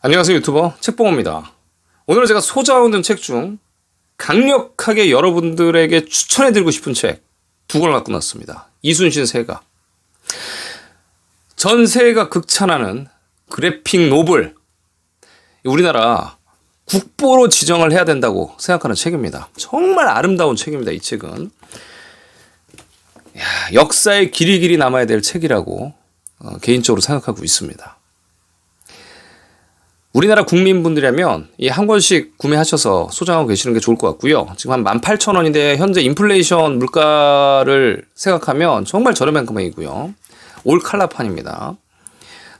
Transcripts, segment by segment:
안녕하세요, 유튜버 책봉호입니다. 오늘은 제가 소자운전 책 중 강력하게 여러분들에게 추천해드리고 싶은 책 두 권을 갖고 왔습니다. 이순신 세가. 전 세계가 극찬하는 그래픽 노블. 우리나라 국보로 지정을 해야 된다고 생각하는 책입니다. 정말 아름다운 책입니다. 이 책은 역사에 길이 남아야 될 책이라고 개인적으로 생각하고 있습니다. 우리나라 국민분들이라면 이 한 권씩 구매하셔서 소장하고 계시는 게 좋을 것 같고요. 지금 한 18,000원인데 현재 인플레이션 물가를 생각하면 정말 저렴한 금액이고요. 올 칼라판입니다.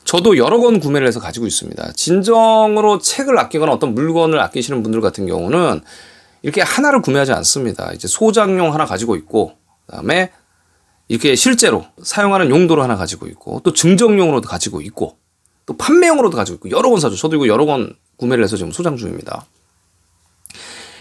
저도 여러 권 구매를 해서 가지고 있습니다. 진정으로 책을 아끼거나 어떤 물건을 아끼시는 분들 같은 경우는 이렇게 하나를 구매하지 않습니다. 이제 소장용 하나 가지고 있고, 그다음에 이렇게 실제로 사용하는 용도로 하나 가지고 있고, 또 증정용으로도 가지고 있고, 또 판매용으로도 가지고 있고 여러 권 사죠. 저도 이거 여러 권 구매를 해서 지금 소장 중입니다.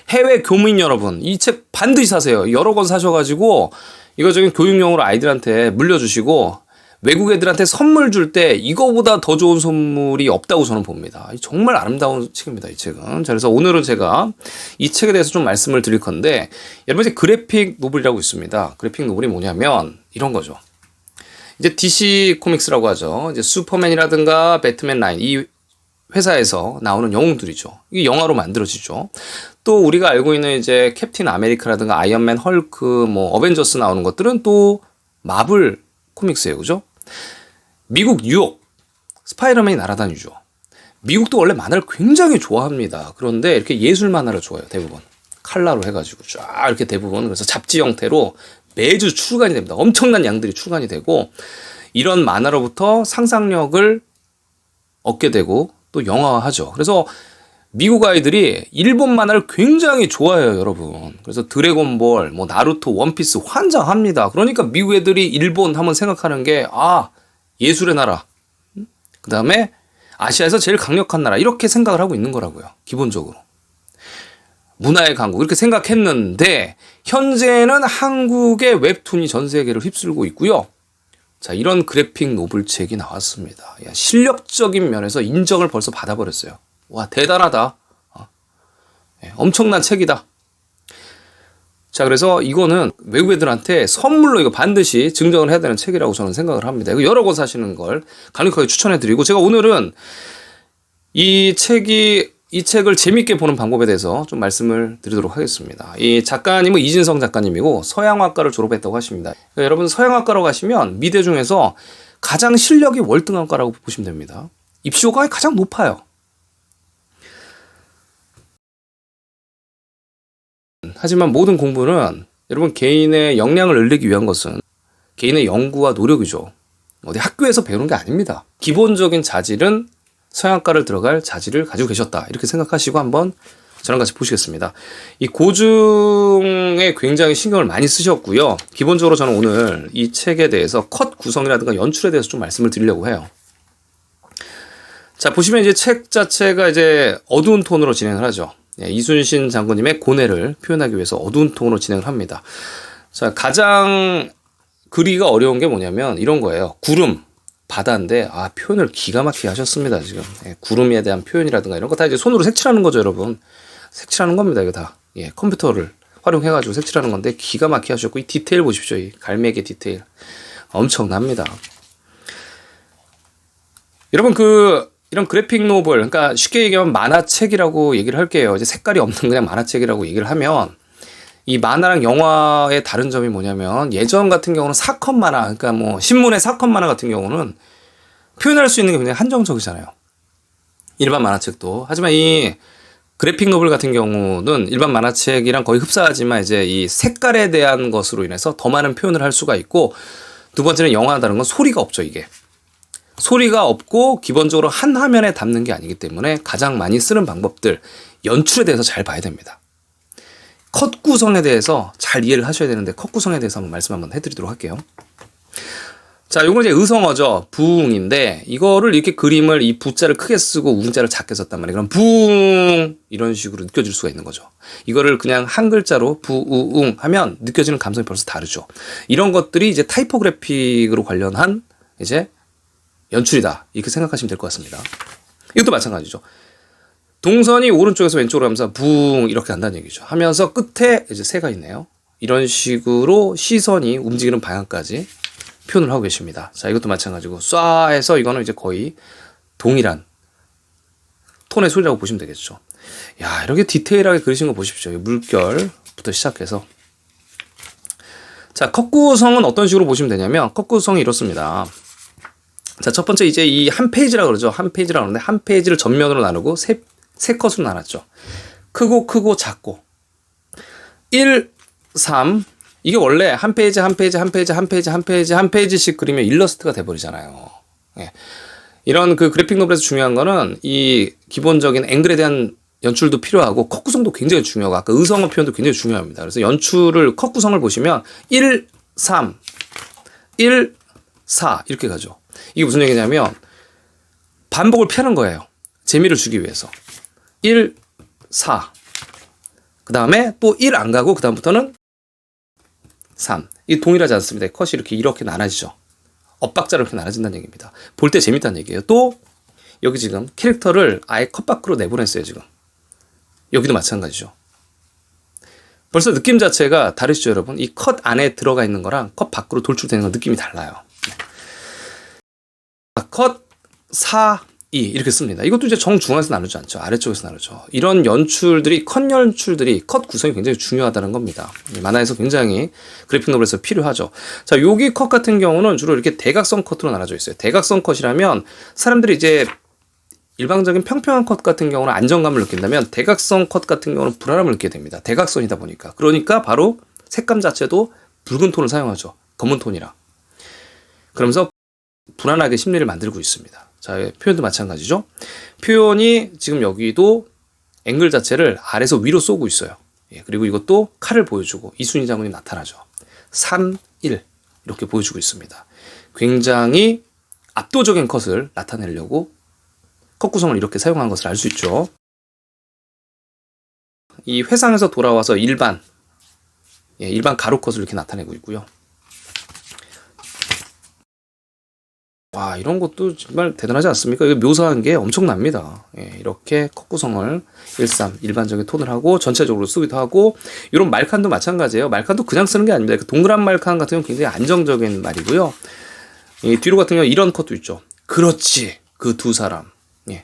해외 교민 여러분, 이 책 반드시 사세요. 여러 권 사셔가지고 이거 저기 교육용으로 아이들한테 물려주시고 외국 애들한테 선물 줄 때 이거보다 더 좋은 선물이 없다고 저는 봅니다. 정말 아름다운 책입니다, 이 책은. 자, 그래서 오늘은 제가 이 책에 대해서 좀 말씀을 드릴 건데, 여러분 이제 그래픽 노블이라고 있습니다. 그래픽 노블이 뭐냐면 이런 거죠. 이제 DC 코믹스라고 하죠. 이제 슈퍼맨이라든가 배트맨 라인, 이 회사에서 나오는 영웅들이죠. 이게 영화로 만들어지죠. 또 우리가 알고 있는 이제 캡틴 아메리카라든가 아이언맨, 헐크, 뭐 어벤져스 나오는 것들은 또 마블 코믹스예요. 그죠? 미국 뉴욕 스파이더맨이 날아다니죠. 미국도 원래 만화를 굉장히 좋아합니다. 그런데 이렇게 예술 만화를 좋아해요. 대부분 칼라로 해가지고 쫙 이렇게 대부분, 그래서 잡지 형태로 매주 출간이 됩니다. 엄청난 양들이 출간이 되고, 이런 만화로부터 상상력을 얻게 되고 또 영화화하죠. 그래서 미국 아이들이 일본 만화를 굉장히 좋아해요, 여러분. 그래서 드래곤볼, 뭐 나루토, 원피스 환장합니다. 그러니까 미국 애들이 일본 하면 생각하는 게 예술의 나라, 그 다음에 아시아에서 제일 강력한 나라, 이렇게 생각을 하고 있는 거라고요. 기본적으로 문화의 강국 이렇게 생각했는데, 현재는 한국의 웹툰이 전 세계를 휩쓸고 있고요. 자, 이런 그래픽 노블 책이 나왔습니다. 실력적인 면에서 인정을 벌써 받아버렸어요. 와, 대단하다. 엄청난 책이다. 자, 그래서 이거는 외국 애들한테 선물로 이거 반드시 증정을 해야 되는 책이라고 저는 생각을 합니다. 이거 여러 권 사시는 걸 강력하게 추천해드리고, 제가 오늘은 이 책을 재밌게 보는 방법에 대해서 좀 말씀을 드리도록 하겠습니다. 이 작가님은 이진성 작가님이고 서양학과를 졸업했다고 하십니다. 그러니까 여러분 서양학과로 가시면 미대 중에서 가장 실력이 월등한 과라고 보시면 됩니다. 입시효과가 가장 높아요. 하지만 모든 공부는 여러분 개인의 역량을 늘리기 위한 것은 개인의 연구와 노력이죠. 어디 학교에서 배우는 게 아닙니다. 기본적인 자질은 서양과를 들어갈 자질을 가지고 계셨다, 이렇게 생각하시고 한번 저랑 같이 보시겠습니다. 이 고증에 굉장히 신경을 많이 쓰셨고요. 기본적으로 저는 오늘 이 책에 대해서 컷 구성이라든가 연출에 대해서 좀 말씀을 드리려고 해요. 자, 보시면 이제 책 자체가 이제 어두운 톤으로 진행을 하죠. 이순신 장군님의 고뇌를 표현하기 위해서 어두운 톤으로 진행을 합니다. 자, 가장 그리기가 어려운 게 뭐냐면 이런 거예요. 구름, 바다인데 표현을 기가 막히게 하셨습니다. 지금 구름에 대한 표현이라든가 이런 거 다 이제 손으로 색칠하는 거죠, 여러분. 색칠하는 겁니다, 이거 다. 컴퓨터를 활용해가지고 색칠하는 건데 기가 막히게 하셨고, 이 디테일 보십시오. 이 갈매기 디테일 엄청납니다. 여러분 이런 그래픽 노블, 그러니까 쉽게 얘기하면 만화책이라고 얘기를 할게요. 이제 색깔이 없는 그냥 만화책이라고 얘기를 하면, 이 만화랑 영화의 다른 점이 뭐냐면, 예전 같은 경우는 사건 만화, 그러니까 뭐 신문의 사건 만화 같은 경우는 표현할 수 있는 게 굉장히 한정적이잖아요. 일반 만화책도. 하지만 이 그래픽 노블 같은 경우는 일반 만화책이랑 거의 흡사하지만 이제 이 색깔에 대한 것으로 인해서 더 많은 표현을 할 수가 있고, 두 번째는 영화와 다른 건 소리가 없죠. 이게 소리가 없고 기본적으로 한 화면에 담는 게 아니기 때문에 가장 많이 쓰는 방법들, 연출에 대해서 잘 봐야 됩니다. 컷 구성에 대해서 잘 이해를 하셔야 되는데, 컷 구성에 대해서 한번 말씀 한번 해드리도록 할게요. 자, 요건 이제 의성어죠. 부웅인데, 이거를 이렇게 그림을 이 부자를 크게 쓰고 웅자를 작게 썼단 말이에요. 그럼 부웅 이런 식으로 느껴질 수가 있는 거죠. 이거를 그냥 한 글자로 부우웅 하면 느껴지는 감성이 벌써 다르죠. 이런 것들이 이제 타이포그래픽으로 관련한 이제 연출이다, 이렇게 생각하시면 될 것 같습니다. 이것도 마찬가지죠. 동선이 오른쪽에서 왼쪽으로 하면서 붕 이렇게 간다는 얘기죠. 하면서 끝에 이제 새가 있네요. 이런 식으로 시선이 움직이는 방향까지 표현을 하고 계십니다. 자, 이것도 마찬가지고 쏴 해서 이거는 이제 거의 동일한 톤의 소리라고 보시면 되겠죠. 야, 이렇게 디테일하게 그리신 거 보십시오. 물결부터 시작해서. 자, 컷 구성은 어떤 식으로 보시면 되냐면 컷 구성이 이렇습니다. 자, 첫 번째 이제 이 한 페이지라 그러죠. 한 페이지라 그러는데 한 페이지를 전면으로 나누고 세 컷으로 나눴죠. 크고 작고 1, 3 이게 원래 한 페이지 한 페이지씩 그리면 일러스트가 돼버리잖아요. 예. 이런 그 그래픽 노블에서 중요한 거는 이 기본적인 앵글에 대한 연출도 필요하고 컷 구성도 굉장히 중요하고 아까 의성어 표현도 굉장히 중요합니다. 그래서 연출을 컷 구성을 보시면 1, 3, 1, 4 이렇게 가죠. 이게 무슨 얘기냐면 반복을 피하는 거예요. 재미를 주기 위해서. 1, 4. 그 다음에 또 1 안 가고 그 다음부터는 3. 이게 동일하지 않습니다. 컷이 이렇게 나눠지죠. 엇박자로 이렇게 나눠진다는 얘기입니다. 볼 때 재밌다는 얘기예요. 또 여기 지금 캐릭터를 아예 컷 밖으로 내보냈어요. 지금. 여기도 마찬가지죠. 벌써 느낌 자체가 다르시죠, 여러분? 이 컷 안에 들어가 있는 거랑 컷 밖으로 돌출되는 건 느낌이 달라요. 컷 4, 2 이렇게 씁니다. 이것도 이제 정중앙에서 나누지 않죠. 아래쪽에서 나누죠. 이런 연출들이 컷 연출들이 컷 구성이 굉장히 중요하다는 겁니다. 만화에서 굉장히 그래픽 노블에서 필요하죠. 자, 여기 컷 같은 경우는 주로 이렇게 대각선 컷으로 나눠져 있어요. 대각선 컷이라면 사람들이 이제 일방적인 평평한 컷 같은 경우는 안정감을 느낀다면 대각선 컷 같은 경우는 불안함을 느끼게 됩니다. 대각선이다 보니까. 그러니까 바로 색감 자체도 붉은 톤을 사용하죠. 검은 톤이라. 그러면서 불안하게 심리를 만들고 있습니다. 자, 표현도 마찬가지죠. 표현이 지금 여기도 앵글 자체를 아래에서 위로 쏘고 있어요. 예, 그리고 이것도 칼을 보여주고 이순희 장군이 나타나죠. 3, 1 이렇게 보여주고 있습니다. 굉장히 압도적인 컷을 나타내려고 컷 구성을 이렇게 사용한 것을 알 수 있죠. 이 회상에서 돌아와서 일반 가로 컷을 이렇게 나타내고 있고요. 와, 이런 것도 정말 대단하지 않습니까? 이거 묘사한 게 엄청납니다. 예, 이렇게 컷 구성을 1.3 일반적인 톤을 하고 전체적으로 쓰기도 하고 이런 말칸도 마찬가지예요. 말칸도 그냥 쓰는 게 아닙니다. 동그란 말칸 같은 경우는 굉장히 안정적인 말이고요. 이 뒤로 같은 경우 이런 컷도 있죠. 그렇지, 그 두 사람. 예,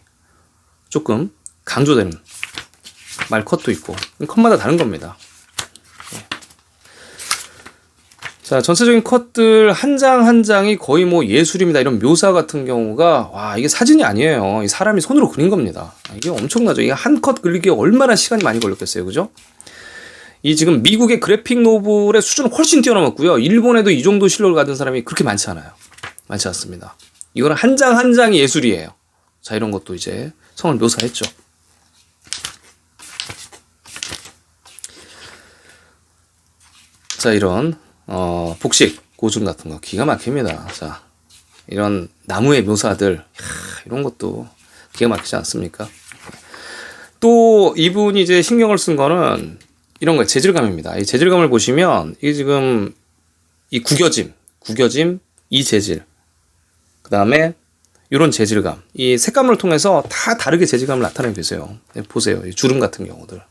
조금 강조되는 말 컷도 있고 컷마다 다른 겁니다. 자, 전체적인 컷들 한 장 한 장이 거의 뭐 예술입니다. 이런 묘사 같은 경우가 와, 이게 사진이 아니에요. 이 사람이 손으로 그린 겁니다. 이게 엄청나죠. 이게 한 컷 그리기에 얼마나 시간이 많이 걸렸겠어요. 그죠? 이 지금 미국의 그래픽 노블의 수준은 훨씬 뛰어넘었고요. 일본에도 이 정도 실력을 가진 사람이 그렇게 많지 않아요. 많지 않습니다. 이거는 한 장 한 장이 예술이에요. 자, 이런 것도 이제 성을 묘사했죠. 자, 이런 복식, 고증 같은 거 기가 막힙니다. 자, 이런 나무의 묘사들, 이런 것도 기가 막히지 않습니까? 또 이분이 이제 신경을 쓴 거는 이런 거예요. 재질감입니다. 이 재질감을 보시면 이게 지금 이 구겨짐, 이 재질, 그 다음에 이런 재질감, 이 색감을 통해서 다 다르게 재질감을 나타내고 계세요. 보세요, 이 주름 같은 경우들.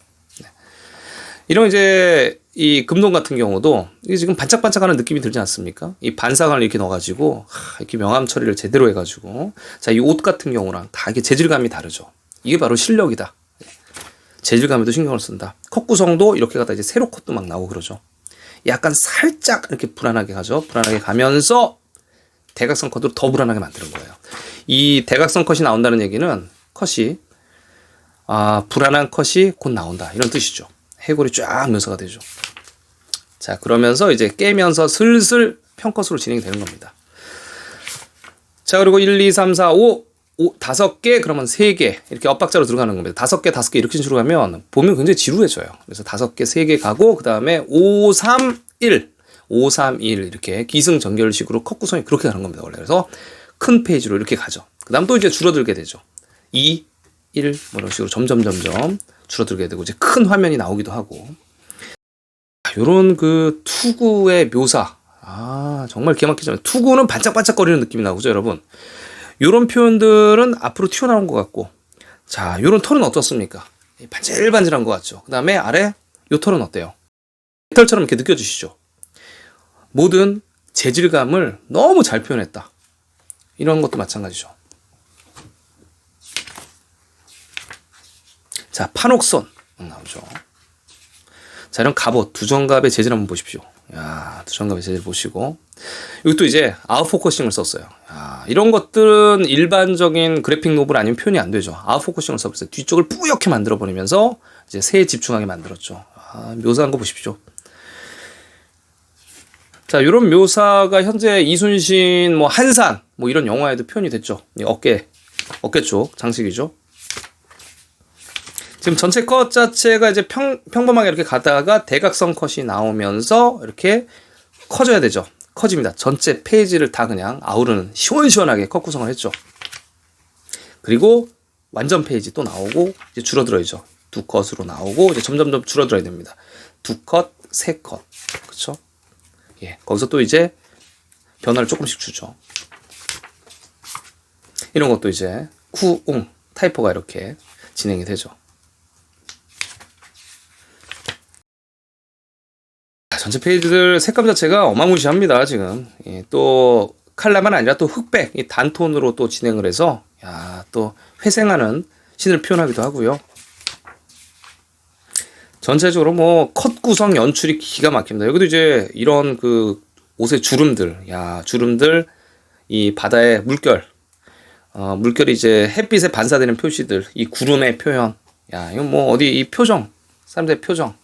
이런 이제 이 금동 같은 경우도 이게 지금 반짝반짝하는 느낌이 들지 않습니까? 이 반사광을 이렇게 넣어가지고 이렇게 명암 처리를 제대로 해가지고 자, 이 옷 같은 경우랑 다 이게 재질감이 다르죠. 이게 바로 실력이다. 재질감에도 신경을 쓴다. 컷 구성도 이렇게 가다 이제 세로 컷도 막 나오고 그러죠. 약간 살짝 이렇게 불안하게 가죠. 불안하게 가면서 대각선 컷으로 더 불안하게 만드는 거예요. 이 대각선 컷이 나온다는 얘기는 컷이 불안한 컷이 곧 나온다 이런 뜻이죠. 해골이 쫙 묘사가 되죠. 자, 그러면서 이제 깨면서 슬슬 평컷으로 진행이 되는 겁니다. 자, 그리고 1, 2, 3, 4, 5, 5개 그러면 3개 이렇게 엇박자로 들어가는 겁니다. 5개 이렇게 식으로 가면 보면 굉장히 지루해져요. 그래서 5개, 3개 가고 그 다음에 5, 3, 1 이렇게 기승전결식으로 컷 구성이 그렇게 가는 겁니다. 원래. 그래서 큰 페이지로 이렇게 가죠. 그 다음 또 이제 줄어들게 되죠. 2, 1 뭐 이런 식으로 점점 줄어들게 되고 이제 큰 화면이 나오기도 하고 요런 그 투구의 묘사 정말 기가 막히잖아요. 투구는 반짝반짝거리는 느낌이 나오죠, 여러분. 요런 표현들은 앞으로 튀어나온 것 같고, 자, 요런 털은 어떻습니까? 반질반질한 것 같죠? 그 다음에 아래 요 털은 어때요? 털처럼 이렇게 느껴지시죠? 모든 재질감을 너무 잘 표현했다. 이런 것도 마찬가지죠. 자, 판옥선 나오죠. 자, 이런 갑옷, 두정갑의 재질 한번 보십시오. 야, 두정갑의 재질 보시고. 여기 또 이제 아웃포커싱을 썼어요. 야, 이런 것들은 일반적인 그래픽 노블 아니면 표현이 안 되죠. 아웃포커싱을 써버렸어요. 뒤쪽을 뿌옇게 만들어버리면서 이제 새에 집중하게 만들었죠. 아, 묘사한 거 보십시오. 자, 이런 묘사가 현재 이순신, 뭐 한산, 뭐 이런 영화에도 표현이 됐죠. 어깨 쪽 장식이죠. 지금 전체 컷 자체가 이제 평범하게 이렇게 가다가 대각선 컷이 나오면서 이렇게 커져야 되죠. 커집니다. 전체 페이지를 다 그냥 아우르는 시원시원하게 컷 구성을 했죠. 그리고 완전 페이지 또 나오고 이제 줄어들어야죠. 두 컷으로 나오고 이제 점점점 줄어들어야 됩니다. 두 컷, 세 컷. 그렇죠? 예, 거기서 또 이제 변화를 조금씩 주죠. 이런 것도 이제 쿠옹 타이포가 이렇게 진행이 되죠. 전체 페이지들 색감 자체가 어마무시합니다. 지금 예, 또 칼라만 아니라 또 흑백 이 단톤으로 또 진행을 해서 야, 또 회생하는 신을 표현하기도 하고요. 전체적으로 뭐 컷 구성 연출이 기가 막힙니다. 여기도 이제 이런 그 옷의 주름들, 야, 주름들, 이 바다의 물결, 물결이 이제 햇빛에 반사되는 표시들, 이 구름의 표현, 야, 이건 뭐 어디 이 표정, 사람들의 표정,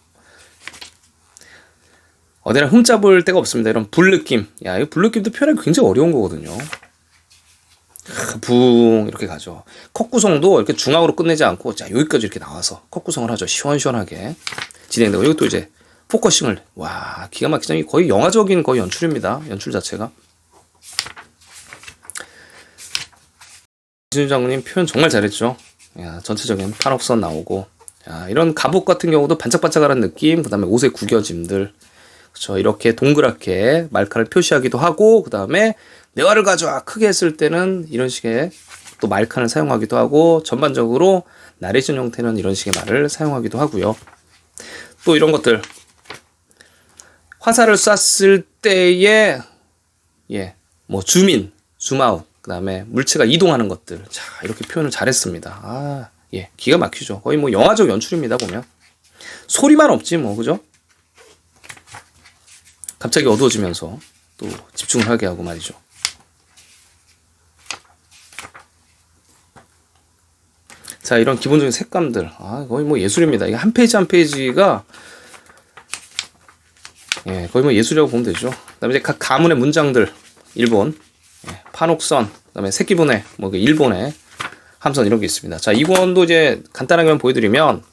어디나 흠잡을 데가 없습니다. 이런 불 느낌, 야, 이 불 느낌도 표현하기 굉장히 어려운 거거든요. 붕 이렇게 가죠. 컷 구성도 이렇게 중앙으로 끝내지 않고 자 여기까지 이렇게 나와서 컷 구성을 하죠. 시원시원하게 진행되고 이것도 이제 포커싱을 와 기가 막히죠. 거의 영화적인 거의 연출입니다. 연출 자체가. 이순신 장군님 표현 정말 잘했죠. 야, 전체적인 판옥선 나오고 야, 이런 갑옷 같은 경우도 반짝반짝하는 느낌, 그 다음에 옷의 구겨짐들, 그렇죠. 이렇게 동그랗게 말칼을 표시하기도 하고 그 다음에 내화를 가져와 크게 했을 때는 이런 식의 또 말칸을 사용하기도 하고 전반적으로 나레이션 형태는 이런 식의 말을 사용하기도 하고요. 또 이런 것들 화살을 쐈을 때의 예, 뭐 줌인, 줌아웃, 그다음에 물체가 이동하는 것들. 자, 이렇게 표현을 잘했습니다. 아, 예, 기가 막히죠. 거의 뭐 영화적 연출입니다, 보면. 소리만 없지 뭐, 그죠? 갑자기 어두워지면서 또 집중을 하게 하고 말이죠. 자, 이런 기본적인 색감들. 아, 거의 뭐 예술입니다. 이게 한 페이지 한 페이지가 예, 거의 뭐 예술이라고 보면 되죠. 그다음에 이제 각 가문의 문장들, 일본, 예, 판옥선, 그다음에 새끼분해, 뭐 일본의 함선 이런 게 있습니다. 자, 이 권도 이제 간단하게만 보여드리면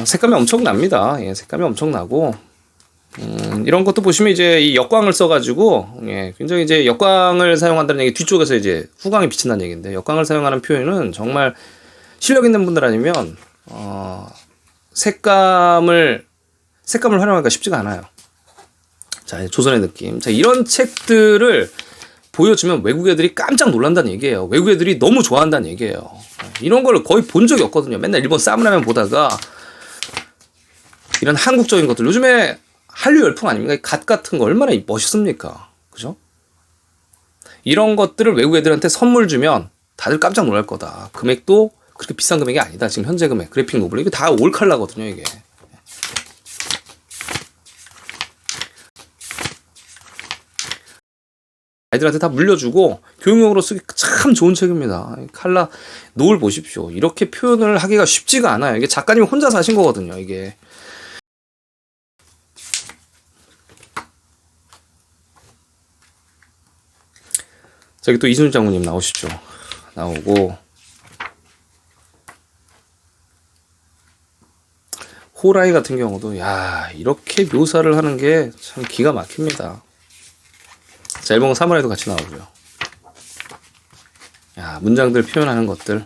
색감이 엄청납니다. 예, 색감이 엄청나고 이런 것도 보시면 이제 이 역광을 써가지고 예, 굉장히 이제 역광을 사용한다는 얘기 뒤쪽에서 이제 후광이 비친다는 얘기인데 역광을 사용하는 표현은 정말 실력 있는 분들 아니면 색감을 활용하기가 쉽지가 않아요. 자, 조선의 느낌. 자, 이런 책들을 보여주면 외국 애들이 깜짝 놀란다는 얘기예요. 외국 애들이 너무 좋아한다는 얘기예요. 이런 걸 거의 본 적이 없거든요. 맨날 일본 사무라면 보다가 이런 한국적인 것들 요즘에 한류 열풍 아닙니까? 갓 같은 거 얼마나 멋있습니까? 그죠? 이런 것들을 외국 애들한테 선물 주면 다들 깜짝 놀랄 거다. 금액도 그렇게 비싼 금액이 아니다. 지금 현재 금액. 그래픽 노블. 이게 다 올칼라거든요, 이게. 아이들한테 다 물려주고 교육용으로 쓰기 참 좋은 책입니다. 칼라 노을 보십시오. 이렇게 표현을 하기가 쉽지가 않아요. 이게 작가님이 혼자서 하신 거거든요, 이게. 저기 또 이순신 장군님 나오시죠. 나오고 호라이 같은 경우도 야 이렇게 묘사를 하는 게 참 기가 막힙니다. 자, 일본 사무라이도 같이 나오고요. 야 문장들 표현하는 것들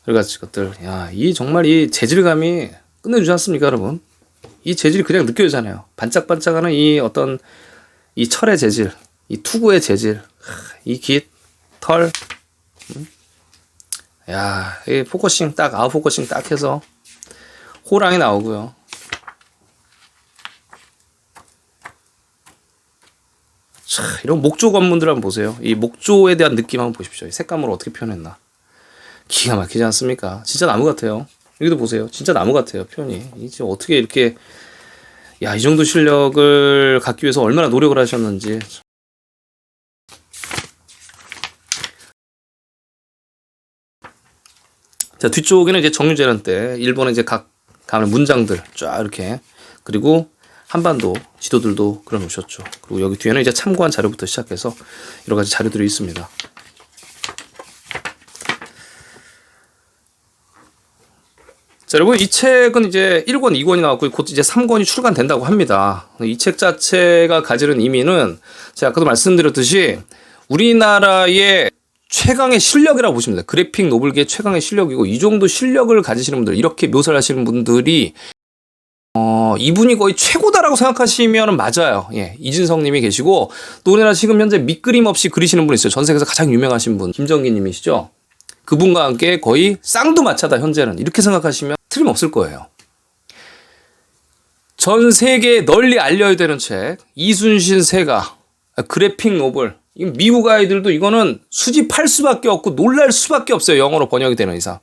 여러 가지 것들 야 이 정말 이 재질감이 끝내주지 않습니까, 여러분? 이 재질이 그냥 느껴지잖아요. 반짝반짝하는 이 어떤 이 철의 재질, 이 투구의 재질, 이 깃, 털. 야, 이 포커싱 딱, 아웃 포커싱 딱 해서 호랑이 나오고요. 자, 이런 목조 관문들 한번 보세요. 이 목조에 대한 느낌 한번 보십시오. 색감으로 어떻게 표현했나. 기가 막히지 않습니까? 진짜 나무 같아요. 여기도 보세요. 진짜 나무 같아요. 표현이. 이제 어떻게 이렇게, 야, 이 정도 실력을 갖기 위해서 얼마나 노력을 하셨는지. 자, 뒤쪽에는 이제 정유재란 때 일본의 이제 각 가면 문장들 쫙 이렇게, 그리고 한반도 지도들도 그려 놓으셨죠. 그리고 여기 뒤에는 이제 참고한 자료부터 시작해서 여러 가지 자료들이 있습니다. 자, 여러분, 이 책은 이제 1권, 2권이 나왔고 곧 이제 3권이 출간된다고 합니다. 이 책 자체가 가지는 의미는 제가 아까도 말씀드렸듯이 우리나라의 최강의 실력이라고 보시면 돼요. 그래픽 노블계의 최강의 실력이고, 이 정도 실력을 가지시는 분들, 이렇게 묘사를 하시는 분들이 이분이 거의 최고다라고 생각하시면 맞아요. 예, 이진성 님이 계시고, 또 우리나라 지금 현재 밑그림 없이 그리시는 분이 있어요. 전 세계에서 가장 유명하신 분, 김정기 님이시죠. 그분과 함께 거의 쌍두마차다 현재는, 이렇게 생각하시면 틀림없을 거예요. 전 세계에 널리 알려야 되는 책, 이순신 세가 그래픽 노블. 미국 아이들도 이거는 수집할 수밖에 없고 놀랄 수밖에 없어요. 영어로 번역이 되는 이상.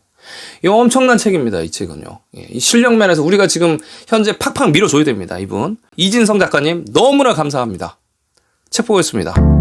이거 엄청난 책입니다. 이 책은요. 예, 이 실력 면에서 우리가 지금 현재 팍팍 밀어줘야 됩니다. 이분 이진성 작가님 너무나 감사합니다. 책 보겠습니다.